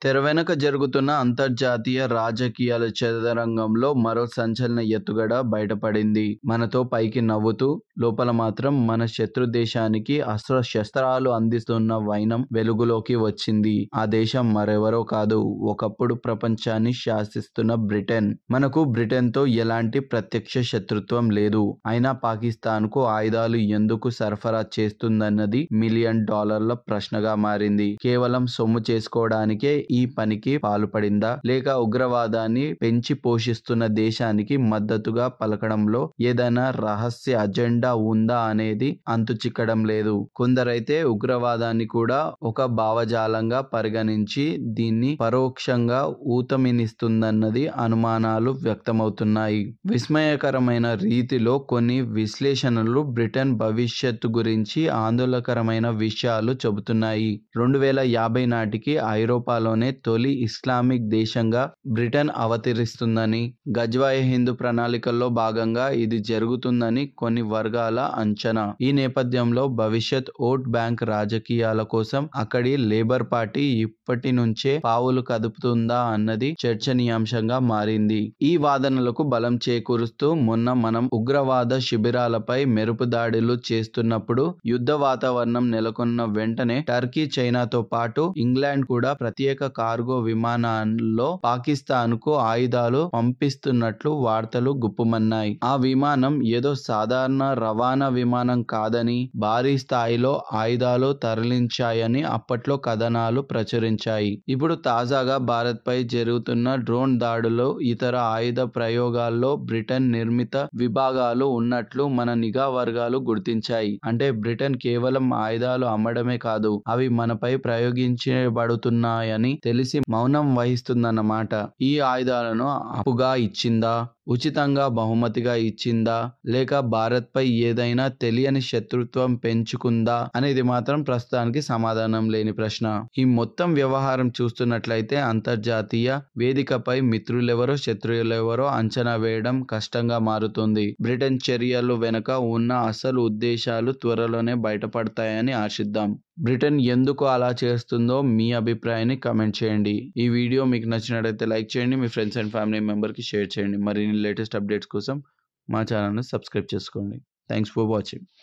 తెర వెనుక జరుగుతున్న అంతర్జాతీయ రాజకీయాల చదరంగంలో మరో సంచలన ఎత్తుగడ బయటపడింది. మనతో పైకి నవ్వుతూ, లోపల మాత్రం మన శత్రు దేశానికి అస్త్రశస్త్రాలు అందిస్తున్న వైనం వెలుగులోకి వచ్చింది. ఆ దేశం మరెవరో కాదు, ఒకప్పుడు ప్రపంచాన్ని శాసిస్తున్న బ్రిటన్. మనకు బ్రిటన్తో ఎలాంటి ప్రత్యక్ష శత్రుత్వం లేదు. అయినా పాకిస్తాన్కు ఆయుధాలు ఎందుకు సరఫరా చేస్తుందన్నది $1,000,000 ప్రశ్నగా మారింది. కేవలం సొమ్ము చేసుకోవడానికే ఈ పనికి పాల్పడిందా, లేక ఉగ్రవాదాన్ని పెంచి పోషిస్తున్న దేశానికి మద్దతుగా పలకడంలో ఏదైనా రహస్య అజెండా ఉందా అనేది అంతుచిక్కడం లేదు. కొందరైతే ఉగ్రవాదాన్ని కూడా ఒక భావజాలంగా పరిగణించి దీన్ని పరోక్షంగా ఊతమినిస్తుందన్నది అనుమానాలు వ్యక్తమవుతున్నాయి. విస్మయకరమైన రీతిలో కొన్ని విశ్లేషణలు బ్రిటన్ భవిష్యత్తు గురించి ఆందోళనకరమైన విషయాలు చెబుతున్నాయి. 2050 నాటికి ఐరోపాలోనే తొలి ఇస్లామిక్ దేశంగా బ్రిటన్ అవతరిస్తుందని, గజ్వాయ్ హిందూ ప్రణాళికల్లో భాగంగా ఇది జరుగుతుందని కొన్ని వర్గాల అంచనా. ఈ నేపథ్యంలో భవిష్యత్ ఓట్ బ్యాంక్ రాజకీయాల కోసం అక్కడి లేబర్ పార్టీ ఇప్పటి నుంచే పావులు కదుపుతుందా అన్నది చర్చనీయాంశంగా మారింది. ఈ వాదనలకు బలం చేకూరుస్తూ మొన్న మనం ఉగ్రవాద శిబిరాలపై మెరుపు దాడులు చేస్తున్నప్పుడు యుద్ధ వాతావరణం నెలకొన్న వెంటనే టర్కీ, చైనాతో పాటు ఇంగ్లాండ్ కూడా ప్రత్యేక కార్గో విమానాల్లో పాకిస్తాన్కు ఆయుధాలు పంపిస్తున్నట్లు వార్తలు గుప్పుమన్నాయి. ఆ విమానం ఏదో సాధారణ రవాణా విమానం కాదని, భారీ స్థాయిలో ఆయుధాలు తరలించాయని అప్పట్లో కథనాలు ప్రచురించాయి. ఇప్పుడు తాజాగా భారత్పై జరుగుతున్న డ్రోన్ దాడులు, ఇతర ఆయుధ ప్రయోగాల్లో బ్రిటన్ నిర్మిత విభాగాలు ఉన్నట్లు మన నిఘా వర్గాలు గుర్తించాయి. అంటే బ్రిటన్ కేవలం ఆయుధాలు అమ్మడమే కాదు, అవి మనపై ప్రయోగించబడుతున్నాయని తెలిసి మౌనం వహిస్తుందన్నమాట. ఈ ఆయుధాలను అప్పుగా ఇచ్చిందా, ఉచితంగా బహుమతిగా ఇచ్చిందా, లేక భారత్పై ఏదైనా తెలియని శత్రుత్వం పెంచుకుందా అనేది మాత్రం ప్రస్తుతానికి సమాధానం లేని ప్రశ్న. ఈ మొత్తం వ్యవహారం చూస్తున్నట్లయితే అంతర్జాతీయ వేదికపై మిత్రులెవరో, శత్రువులెవరో అంచనా వేయడం కష్టంగా మారుతోంది. బ్రిటన్ చర్యలు వెనుక ఉన్న అసలు ఉద్దేశాలు త్వరలోనే బయటపడతాయని ఆశిద్దాం. బ్రిటన్ ఎందుకు అలా చేస్తుందో మీ అభిప్రాయాన్ని కామెంట్ చేయండి. ఈ వీడియో మీకు నచ్చినట్లయితే లైక్ చేయండి, మీ ఫ్రెండ్స్ అండ్ ఫ్యామిలీ మెంబర్కి షేర్ చేయండి. మరిన్ని లేటెస్ట్ అప్డేట్స్ కోసం మా ఛానల్ని సబ్స్క్రైబ్ చేసుకోండి. Thanks for watching.